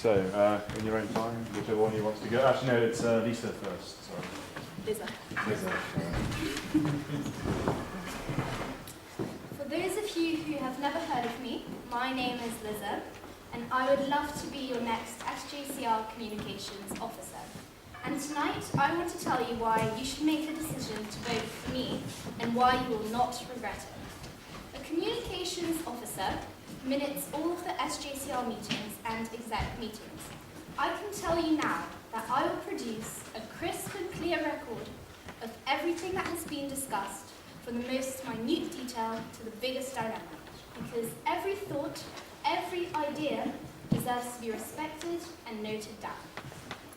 So, in your own time, whichever one you want to go. Actually, no, it's Lisa first. Sorry. Liza. For those of you who have never heard of me, my name is Liza, and I would love to be your next SJCR Communications Officer. And tonight, I want to tell you why you should make a decision to vote for me, and why you will not regret it. A Communications Officer minutes all of the SJCR meetings and exec meetings. I can tell you now that I will produce a crisp and clear record of everything that has been discussed, from the most minute detail to the biggest dilemma, because every thought, every idea deserves to be respected and noted down.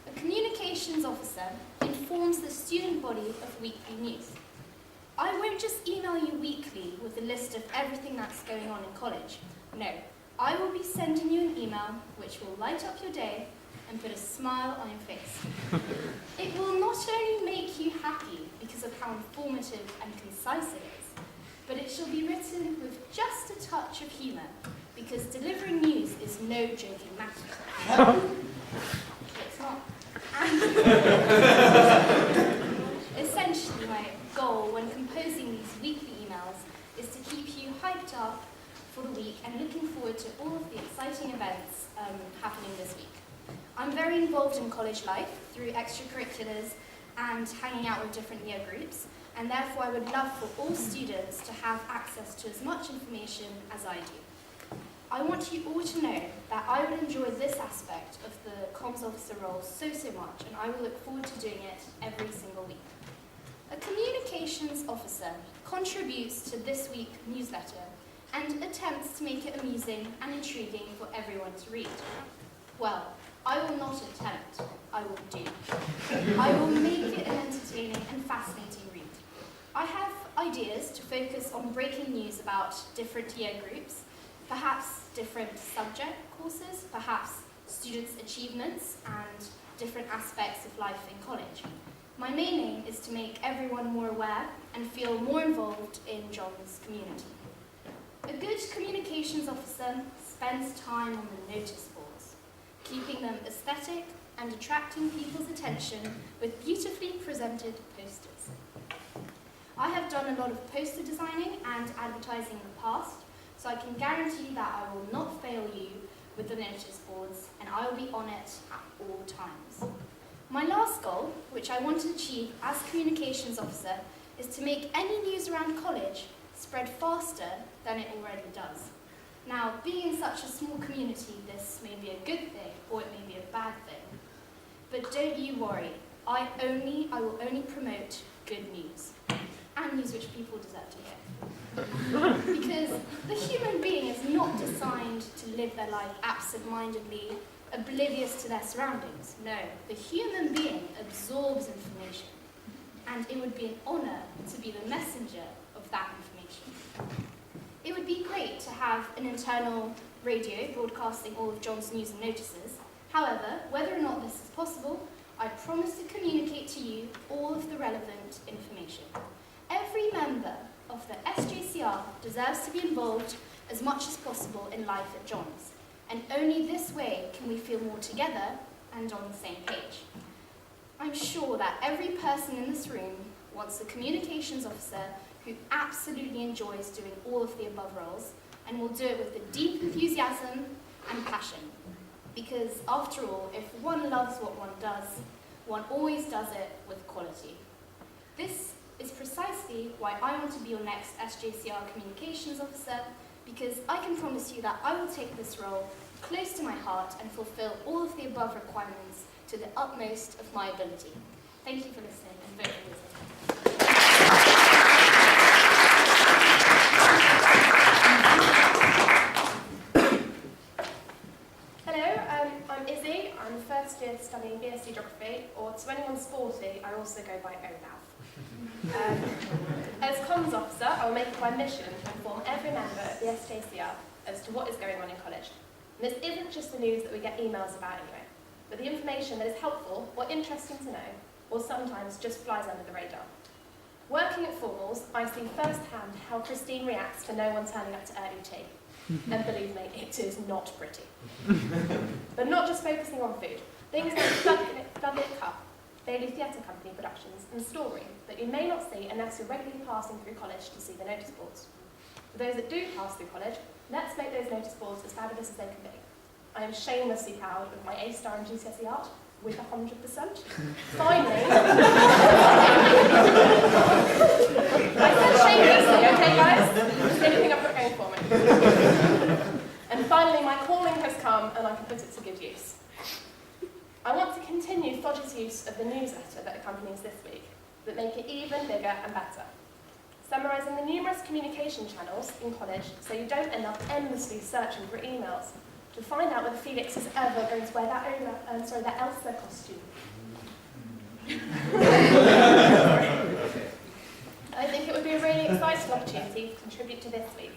A communications officer informs the student body of weekly news. I won't just email you weekly with a list of everything that's going on in college. No, I will be sending you an email which will light up your day and put a smile on your face. It will not only make you happy because of how informative and concise it is, but it shall be written with just a touch of humour, because delivering news is no joking matter. It's not. And essentially, my goal when composing these weekly emails is to keep you hyped up for the week and looking forward to all of the exciting events happening this week. I'm very involved in college life through extracurriculars and hanging out with different year groups, and therefore I would love for all students to have access to as much information as I do. I want you all to know that I will enjoy this aspect of the comms officer role so much, and I will look forward to doing it every single week. A communications officer contributes to this week's newsletter and attempts to make it amusing and intriguing for everyone to read. Well, I will not attempt, I will do. I will make it an entertaining and fascinating read. I have ideas to focus on breaking news about different year groups, perhaps different subject courses, perhaps students' achievements and different aspects of life in college. My main aim is to make everyone more aware and feel more involved in John's community. A good communications officer spends time on the notice boards, keeping them aesthetic and attracting people's attention with beautifully presented posters. I have done a lot of poster designing and advertising in the past, so I can guarantee that I will not fail you with the notice boards, and I will be on it at all times. My last goal, which I want to achieve as communications officer, is to make any news around college spread faster than it already does. Now, being in such a small community, this may be a good thing, or it may be a bad thing. But don't you worry, I will only promote good news, and news which people deserve to hear. Because the human being is not designed to live their life absent-mindedly, oblivious to their surroundings. No, the human being absorbs information, and it would be an honour to be the messenger of that information. It would be great to have an internal radio broadcasting all of John's news and notices. However, whether or not this is possible, I promise to communicate to you all of the relevant information. Every member of the SJCR deserves to be involved as much as possible in life at John's, and only this way can we feel more together and on the same page. I'm sure that every person in this room wants a communications officer who absolutely enjoys doing all of the above roles and will do it with the deep enthusiasm and passion. Because after all, if one loves what one does, one always does it with quality. This is precisely why I want to be your next SJCR communications officer, because I can promise you that I will take this role close to my heart and fulfill all of the above requirements to the utmost of my ability. Thank you for listening, and vote for Liza. I'm Izzy. I'm first year studying BSc Geography, or to anyone sporty, I also go by ONAV. As comms officer, I will make it my mission to inform every member of the SJCR as to what is going on in college. And this isn't just the news that we get emails about anyway, but the information that is helpful or interesting to know, or sometimes just flies under the radar. Working at formals, I see firsthand how Christine reacts to no one turning up to early tea. And believe me, it is not pretty. But not just focusing on food. Things like Floodlit Cup, Bailey Theatre Company productions, and Story that you may not see unless you're regularly passing through college to see the notice boards. For those that do pass through college, let's make those notice boards as fabulous as they can be. I am shamelessly proud of my A-star in GCSE art, with 100%. Finally, I said shamelessly, okay guys? That's the only thing I've got going for me. And finally, my calling has come and I can put it to good use. I want to continue Fodge's use of the newsletter that accompanies this week, that make it even bigger and better. Summarising the numerous communication channels in college so you don't end up endlessly searching for emails to find out whether Felix is ever going to wear that Elsa costume. I think it would be a really exciting opportunity to contribute to this week.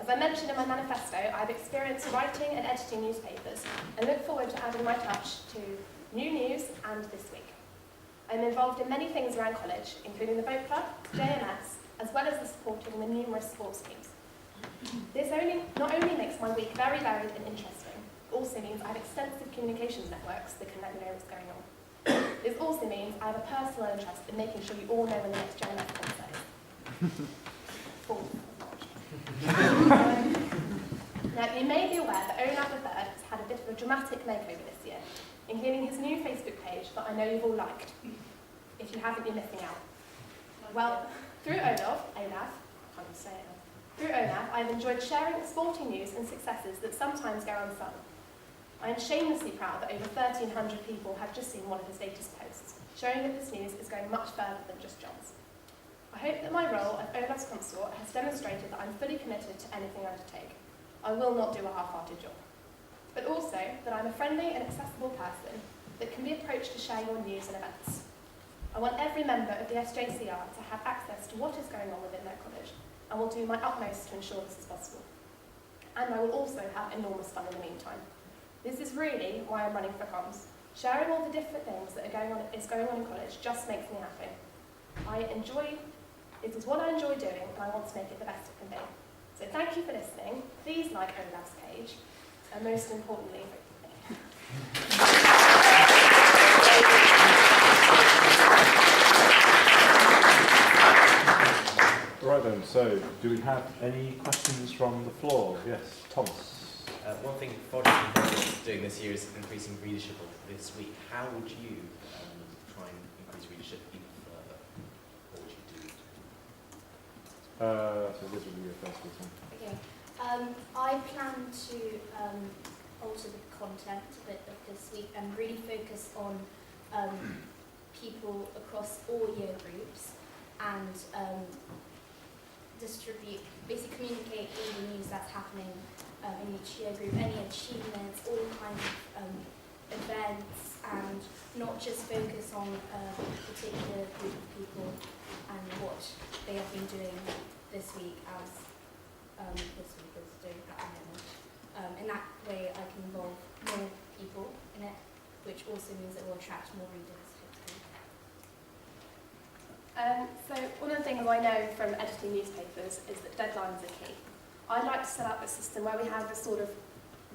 As I mentioned in my manifesto, I've experienced writing and editing newspapers and look forward to adding my touch to new news and this week. I'm involved in many things around college, including the boat club, JMS, as well as the supporting the numerous sports teams. This not only makes my week very varied and interesting, it also means I have extensive communications networks that can let me know what's going on. This also means I have a personal interest in making sure you all know when the next JMS concert is. Now, you may be aware that Olaf III has had a bit of a dramatic makeover this year, including his new Facebook page that I know you've all liked. If you haven't, you're missing out. Well, through Olaf, I've enjoyed sharing sporting news and successes that sometimes go unsung. I am shamelessly proud that over 1,300 people have just seen one of his latest posts, showing that this news is going much further than just John's. I hope that my role as Olaf's consort has demonstrated that I'm fully committed to anything I undertake. I will not do a half-hearted job. But also that I'm a friendly and accessible person that can be approached to share your news and events. I want every member of the SJCR to have access to what is going on within their college, and will do my utmost to ensure this is possible. And I will also have enormous fun in the meantime. This is really why I'm running for comms. Sharing all the different things that is going on in college just makes me happy. It is what I enjoy doing, and I want to make it the best it can be. So thank you for listening. Please like Olaf's page, and most importantly, vote for me. Right then, so do we have any questions from the floor? Yes, Thomas. One thing Fodge is doing this year is increasing readership of this week. How would you try and increase readership even further? What would you do? So this will be your first one. Okay. I plan to alter the content a bit of this week and really focus on people across all year groups and basically communicate all the news that's happening in each year group, any achievements, all kinds of events, and not just focus on a particular group of people and what they have been doing this week as this week is doing at the moment. In that way I can involve more people in it, which also means it will attract more readers, hopefully. So one of the things I know from editing newspapers is that deadlines are key. I'd like to set up a system where we have this sort of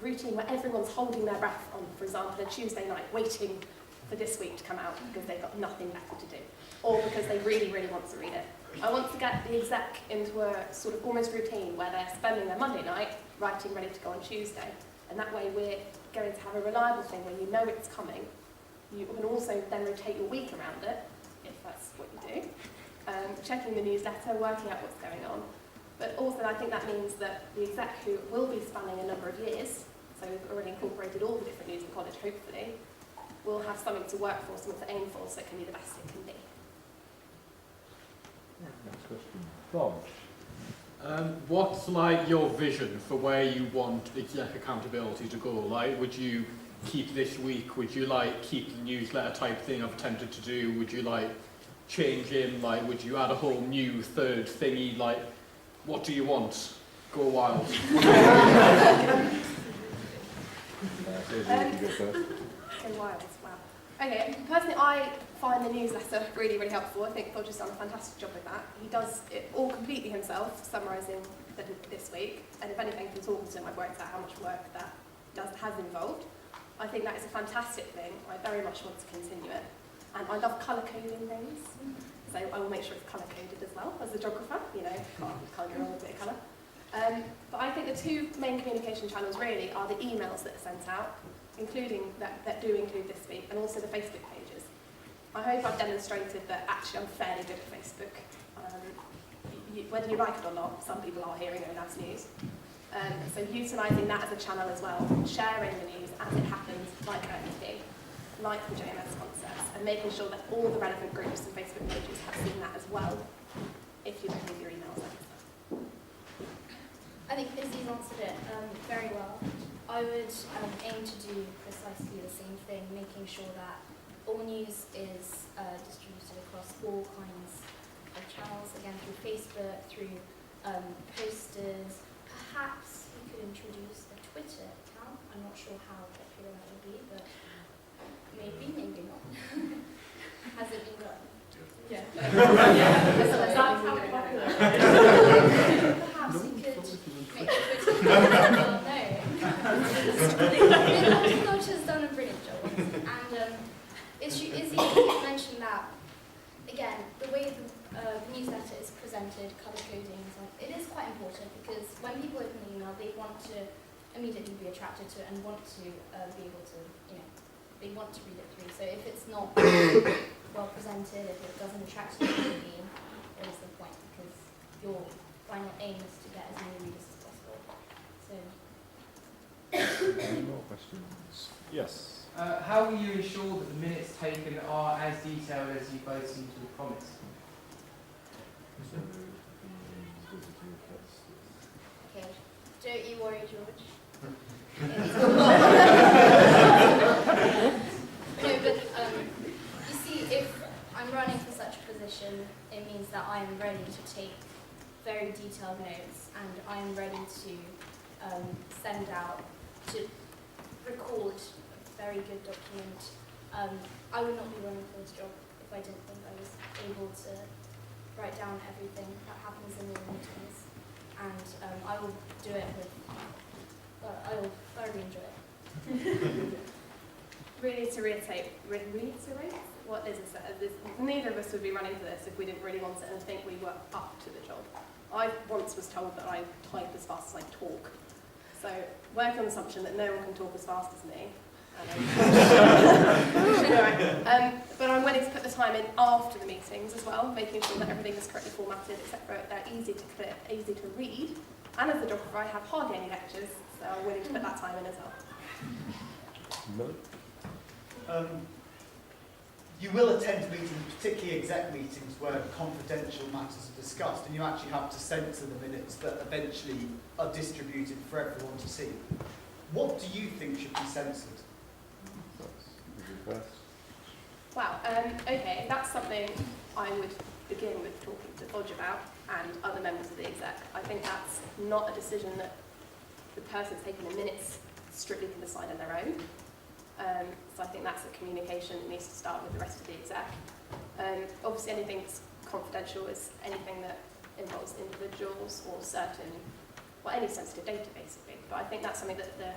routine where everyone's holding their breath on, for example, a Tuesday night, waiting for this week to come out because they've got nothing better to do, or because they really, really want to read it. I want to get the exec into a sort of almost routine where they're spending their Monday night writing ready to go on Tuesday, and that way we're going to have a reliable thing where you know it's coming. You can also then rotate your week around it, if that's what you do, checking the newsletter, working out what's going on. But also I think that means that the exec, who will be spanning a number of years, so we've already incorporated all the different news in college, hopefully, will have something to work for, something to aim for, so it can be the best it can be. Next question. Bob. What's like your vision for where you want exec accountability to go? Like, would you keep this week? Would you like keep the newsletter type thing I've attempted to do? Would you like change in? Like, would you add a whole new third thingy? Like, what do you want? Go wild. Susie, you can go first. Go wild, wow. Okay, personally I find the newsletter really, really helpful. I think Fodge has done a fantastic job with that. He does it all completely himself, summarising this week, and if anything, from talking to them, I've worked out how much work that has involved. I think that is a fantastic thing. I very much want to continue it. And I love colour coding things, so I will make sure it's colour coded as well as a geographer, you know, can't go wrong with a bit of colour. But I think the two main communication channels really are the emails that are sent out, including that do include this week, and also the Facebook pages. I hope I've demonstrated that actually I'm fairly good at Facebook. Whether you like it or not, some people are hearing ONAV's news. So utilising that as a channel as well, sharing the news as it happens, like ONAV, like the JMS concepts, and making sure that all the relevant groups and Facebook pages have seen that as well, if you receive your emails. I think Izzy's answered it very well. I would aim to do precisely the same thing, making sure that all news is distributed across all kinds of channels, again through Facebook, through posters. Perhaps we could introduce a Twitter account. I'm not sure how popular that will be, but maybe, maybe not. Has it been done? Yeah. Perhaps we could make Twitter. Well, no. Horticulture's done a brilliant job. And Izzy mentioned that, again, the way the newsletter is presented, colour coding, and so on, it is quite important because when people open the email, they want to immediately be attracted to it and want to be able to, you know, they want to read it through. So if it's not well presented, if it doesn't attract anybody, what is the point? Because your final aim is to get as many readers as possible. So. Any more questions? Yes. How will you ensure that the minutes taken are as detailed as you both seem to have promised? Okay, don't you worry, George. No, but you see, if I'm running for such a position, it means that I am ready to take very detailed notes, and I am ready to send out, to record a very good document. I would not be running for this job if I didn't think I was able to write down everything that happens in the meetings, and I will do it with, I will thoroughly enjoy it. Really to reiterate what Liza said, neither of us would be running for this if we didn't really want it and think we were up to the job. I once was told that I type as fast as I talk, so work on the assumption that no one can talk as fast as me. But I'm willing to put the time in after the meetings as well, making sure that everything is correctly formatted, etc. They're easy to click, easy to read. And as a geographer, I have hardly any lectures, so I'm willing to put that time in as well. You will attend meetings, particularly exec meetings, where confidential matters are discussed, and you actually have to censor the minutes that eventually are distributed for everyone to see. What do you think should be censored? Wow, okay, that's something I would begin with talking to Bodge about and other members of the exec. I think that's not a decision that the person taking the minutes strictly can decide on their own. So I think that's a communication that needs to start with the rest of the exec. Obviously anything that's confidential is anything that involves individuals or certain, well, any sensitive data basically. But I think that's something that the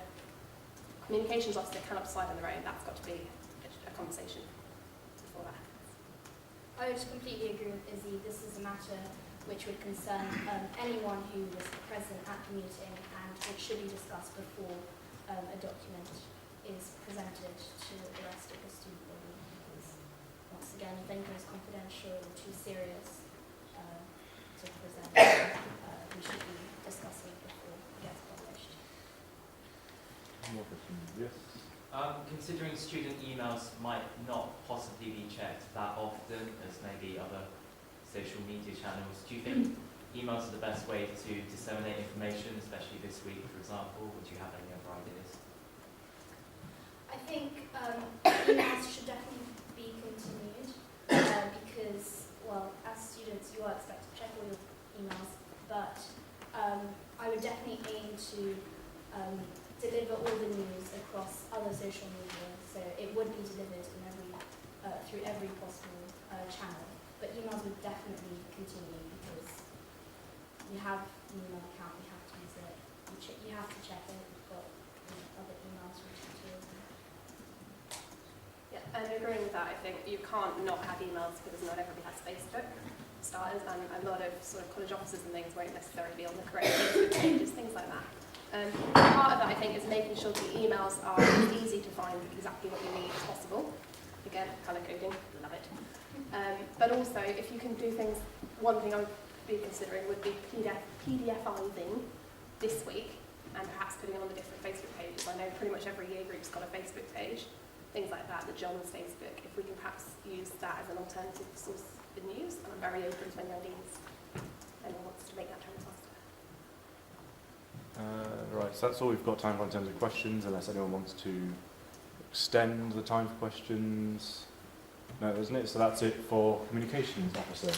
communications officer cannot decide on their own. That's got to be a conversation before that happens. I would completely agree with Izzy. This is a matter which would concern anyone who was present at the meeting, and it should be discussed before a document is presented to the rest of the student body. Because once again, if anything is confidential or too serious to present, we should be discussing it before it gets published. More questions? Yes. Considering student emails might not possibly be checked that often as maybe other social media channels, do you think emails are the best way to disseminate information, especially this week, for example? Would you have any other ideas? I think emails should definitely be continued because, well, as students you are expected to check all your emails, but I would definitely aim to deliver all the news across other social media, so it would be delivered in through every possible channel. But emails would definitely continue because you have an email account, you have to use it. You have to check it. You've got other emails from teachers. Yeah, and agreeing with that, I think you can't not have emails because not everybody has Facebook for starters, and a lot of sort of college offices and things won't necessarily be on the correct Facebook pages, things like that. Part of that, I think, is making sure the emails are as easy to find exactly what you need as possible. Again, colour coding, love it. But also, if you can do things, one thing I would be considering would be PDFizing this week and perhaps putting it on the different Facebook pages. I know pretty much every year group's got a Facebook page, things like that, the John's Facebook. If we can perhaps use that as an alternative source of news, and I'm very open to any ideas. Anyone wants to make that trend faster. Right, so that's all we've got time for in terms of questions, unless anyone wants to extend the time for questions. No, isn't it? So that's it for Communications Officer.